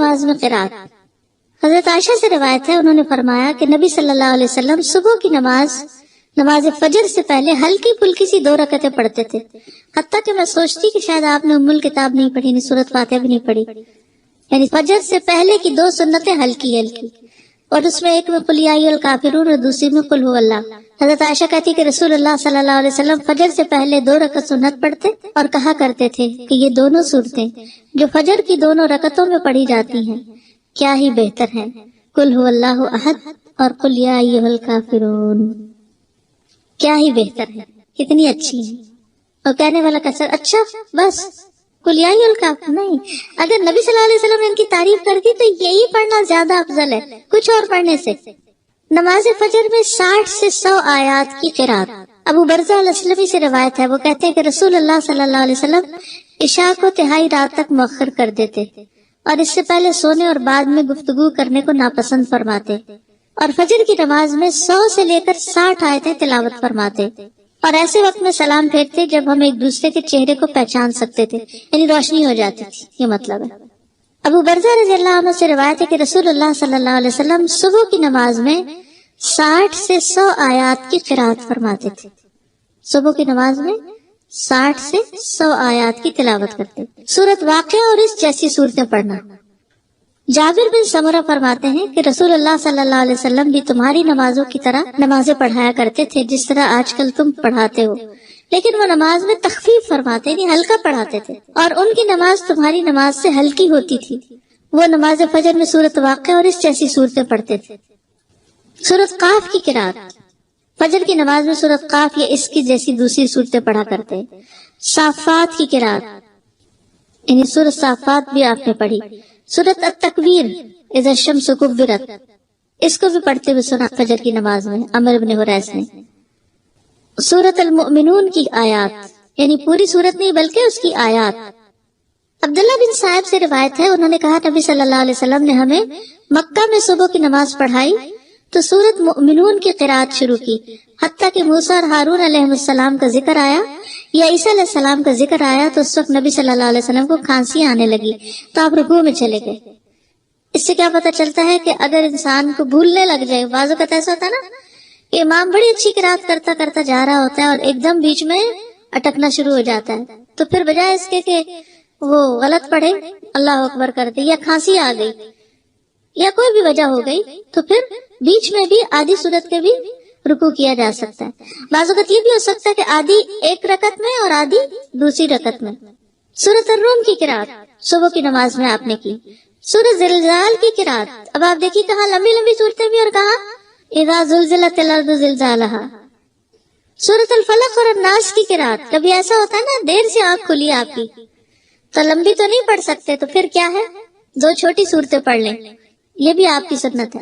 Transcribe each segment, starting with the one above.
نماز میں قرات۔ حضرت عائشہ سے روایت ہے، انہوں نے فرمایا کہ نبی صلی اللہ علیہ وسلم صبح کی نماز فجر سے پہلے ہلکی پھلکی سی 2 رکعتیں پڑھتے تھے، حتیٰ کہ میں سوچتی کہ شاید آپ نے ام الکتاب نہیں پڑھی، سورۃ فاتحہ بھی نہیں پڑھی۔ یعنی فجر سے پہلے کی 2 سنتیں ہلکی ہلکی، اور اس میں ایک میں قل یا ایھا الکافرون اور دوسری میں قل ھو اللہ۔ حضرت عائشہ کہتی کہ رسول اللہ صلی اللہ علیہ وسلم فجر سے پہلے 2 رکعت سنت پڑھتے اور کہا کرتے تھے کہ یہ دونوں صورتیں جو فجر کی دونوں رکعتوں میں پڑھی جاتی ہیں کیا ہی بہتر ہیں، قل ھو اللہ احد اور قل یا ایھا الکافرون، کیا ہی بہتر ہے، کتنی اچھی ہیں۔ اور کہنے والا کثر اچھا بس قل یا ایھا الکافرون نہیں، اگر نبی صلی اللہ علیہ وسلم نے ان کی تعریف کر دی تو یہی پڑھنا زیادہ افضل ہے کچھ اور پڑھنے سے۔ نماز فجر میں 60 سے 100 آیات کی قرات۔ ابو برزہ الاسلمی سے روایت ہے، وہ کہتے ہیں کہ رسول اللہ صلی اللہ علیہ وسلم عشاء کو تہائی رات تک مؤخر کر دیتے اور اس سے پہلے سونے اور بعد میں گفتگو کرنے کو ناپسند فرماتے، اور فجر کی نماز میں 100 سے لے کر 60 آیتیں تلاوت فرماتے، اور ایسے وقت میں سلام پھیرتے جب ہم ایک دوسرے کے چہرے کو پہچان سکتے تھے، یعنی روشنی ہو جاتی تھی، یہ مطلب ہے۔ ابو برزہ رضی اللہ عنہ سے روایت ہے کہ رسول اللہ صلی اللہ علیہ وسلم صبح کی نماز میں 60 سے 100 آیات کی قرات فرماتے تھے، صبح کی نماز میں 60 سے 100 آیات کی تلاوت کرتے، سورۃ واقعہ اور اس جیسی صورتیں پڑھنا۔ جابر بن سمرہ فرماتے ہیں کہ رسول اللہ صلی اللہ علیہ وسلم بھی تمہاری نمازوں کی طرح نمازیں پڑھایا کرتے تھے جس طرح آج کل تم پڑھاتے ہو، لیکن وہ نماز میں تخفیف فرماتے، یعنی ہلکا پڑھاتے تھے، اور ان کی نماز تمہاری نماز سے ہلکی ہوتی تھی۔ وہ نماز فجر میں سورۃ واقعہ اور اس جیسی صورتیں پڑھتے تھے۔ سورۃ قاف کی قرات، فجر کی نماز میں سورۃ قاف یا اس کی جیسی دوسری صورتیں پڑھا کرتے۔ صافات کی قرات، یعنی سورۃ صافات بھی آپ نے پڑھی۔ سورۃ التکویر اذا الشمس کورت، اس کو بھی پڑھتے ہوئے سنا فجر کی نماز میں عمر بن حریث نے۔ سورۃ المؤمنون کی آیات، یعنی پوری سورت نہیں بلکہ اس کی آیات۔ عبداللہ بن صاحب سے روایت ہے، انہوں نے کہا نبی صلی اللہ علیہ وسلم نے ہمیں مکہ میں صبح کی نماز پڑھائی تو سورۃ مؤمنون کی قرات شروع کی، حتیٰ کہ موسیٰ اور ہارون علیہ السلام کا ذکر آیا یا عیسیٰ علیہ السلام کا ذکر آیا تو اس وقت نبی صلی اللہ علیہ وسلم کو کھانسی آنے لگی تو آپ رکوع میں چلے گئے۔ اس سے کیا پتہ چلتا ہے کہ اگر انسان کو بھولنے لگ جائے، بعض اوقات ایسا ہوتا ہے نا کہ امام بڑی اچھی قرات کرتا کرتا جا رہا ہوتا ہے اور ایک دم بیچ میں اٹکنا شروع ہو جاتا ہے، تو پھر بجائے اس کے کہ وہ غلط پڑھے اللہ اکبر کر دے، یا کھانسی آ گئی یا کوئی بھی وجہ ہو گئی، تو پھر بیچ میں بھی آدھی سورت کے بھی رکوع کیا جا سکتا ہے۔ بعض اوقات یہ بھی ہو سکتا ہے کہ آدھی ایک رکعت میں اور آدھی دوسری رکعت میں۔ سورۃ الروم کی قرات صبح کی نماز میں آپ نے کی۔ سورۃ زلزال کی قرات، اب آپ دیکھیے کہاں لمبی لمبی صورتیں بھی اور کہاں اذا زلزلت الارض زلزالہا۔ سورۃ الفلق اور الناس کی قرات، کبھی ایسا ہوتا ہے نا دیر سے آنکھ کھلی آپ کی تو لمبی تو نہیں پڑھ سکتے، تو پھر کیا ہے 2 چھوٹی صورتیں پڑھ لیں، یہ بھی آپ کی سنت ہے۔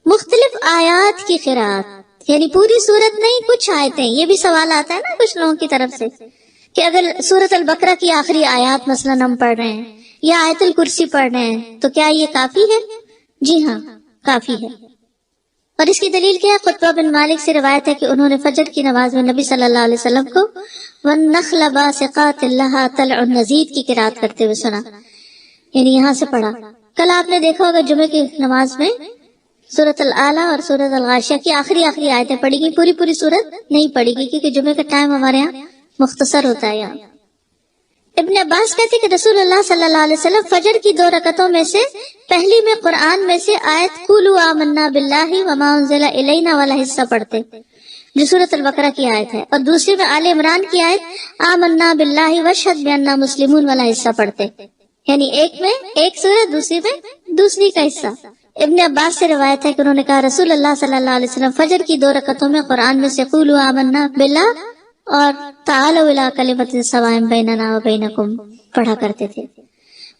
مختلف آیات کی قرات، یعنی پوری صورت نہیں کچھ آیتیں، یہ بھی سوال آتا ہے نا کچھ لوگوں کی طرف سے کہ اگر سورۃ البقرہ کی آخری آیات مثلا ہم پڑھ رہے ہیں یا آیت الکرسی پڑھ رہے ہیں تو کیا یہ کافی ہے؟ جی ہاں کافی ہے، اور اس کی دلیل کیا ہے؟ قطبہ بن مالک سے روایت ہے کہ انہوں نے فجر کی نماز میں نبی صلی اللہ علیہ وسلم کو وَالنَّخْلَ بَاسِقَاتٍ لَهَا طَلْعٌ نَضِيدٌ کی قرات کرتے ہوئے سنا، یعنی یہاں سے پڑھا۔ کل آپ نے دیکھا ہوگا جمعے کی نماز میں سورۃ الاعلیٰ اور سورۃ الغاشیہ کی آخری آیتیں پڑھی گئی، پوری صورت نہیں پڑھی گئی کیونکہ جمعے کا ٹائم ہمارے یہاں مختصر ہوتا ہے۔ یہاں ابن عباس کہتے کہ رسول اللہ صلی اللہ علیہ وسلم فجر کی 2 رکعتوں میں سے پہلی میں قرآن میں سے آیت قولوا آمنا باللہ وما انزل الینا والا حصہ پڑھتے جو سورۃ البقرہ کی آیت ہے، اور دوسری میں آل عمران کی آیت آمنا باللہ واشہد بأننا مسلمون والا حصہ پڑھتے، یعنی ایک میں ایک سورت، دوسری میں دوسری کا حصہ۔ ابن عباس سے روایت ہے کہ انہوں نے کہا رسول اللہ صلی اللہ علیہ وسلم فجر کی 2 رکعتوں میں قرآن میں سے قولوا آمنا باللہ اور تعالوا الی کلمۃ سواء بیننا وبینکم پڑھا کرتے تھے۔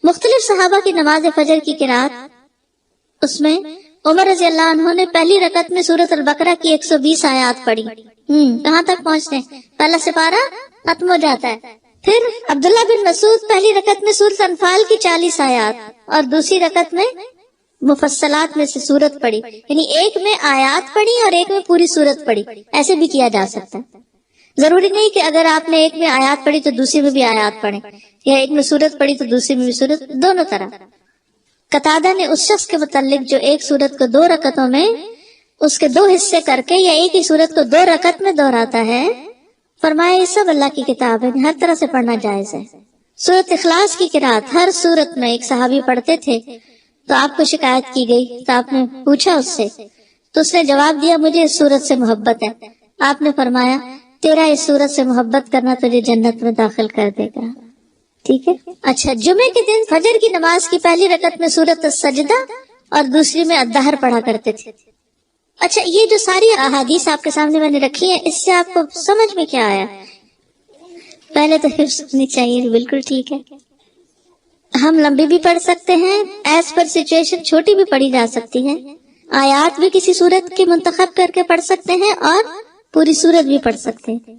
مختلف صحابہ کی نماز فجر کی قرات، اس میں عمر رضی اللہ عنہ نے پہلی رکعت میں سورۃ البقرہ کی 120 آیات پڑھی۔ کہاں تک پہنچتے ہیں؟ پہلا سپارہ ختم ہو جاتا ہے۔ پھر عبداللہ بن مسعود پہلی رکعت میں سورۃ انفال کی 40 آیات اور دوسری رکعت میں مفصلات میں سے سورت پڑھی، یعنی ایک میں آیات پڑھی اور ایک میں پوری سورت پڑھی۔ ایسے بھی کیا جا سکتا ہے، ضروری نہیں کہ اگر آپ نے ایک میں آیات پڑھی تو دوسری میں بھی آیات پڑھیں، یا ایک میں سورت پڑھی تو دوسری میں بھی سورت، دونوں طرح۔ قتادہ نے اس شخص کے متعلق جو ایک سورت کو 2 رکعتوں میں اس کے 2 حصے کر کے یا ایک ہی سورت کو 2 رکعت میں دہراتا ہے، فرمایا یہ سب اللہ کی کتاب ہے، ہر طرح سے پڑھنا جائز ہے۔ سورت اخلاص کی قرات ہر سورت میں ایک صحابی پڑھتے تھے، تو آپ کو شکایت کی گئی تو آپ نے پوچھا اس سے، تو اس نے جواب دیا مجھے اس سورت سے محبت ہے۔ آپ نے فرمایا تیرا اس سورت سے محبت کرنا تجھے جنت میں داخل کر دے گا۔ ٹھیک ہے۔ اچھا، جمعے کے دن فجر کی نماز کی پہلی رکعت میں سورت السجدہ اور دوسری میں الدہر پڑھا کرتے تھے۔ اچھا، یہ جو ساری احادیث آپ کے سامنے میں نے رکھی ہیں، اس سے آپ کو سمجھ میں کیا آیا؟ پہلے تو حفظ ہونی چاہیے، بالکل ٹھیک ہے۔ ہم لمبی بھی پڑھ سکتے ہیں، ایز پر سچویشن چھوٹی بھی پڑھی جا سکتی ہے، آیات بھی کسی سورت کی منتخب کر کے پڑھ سکتے ہیں اور پوری سورت بھی پڑھ سکتے ہیں۔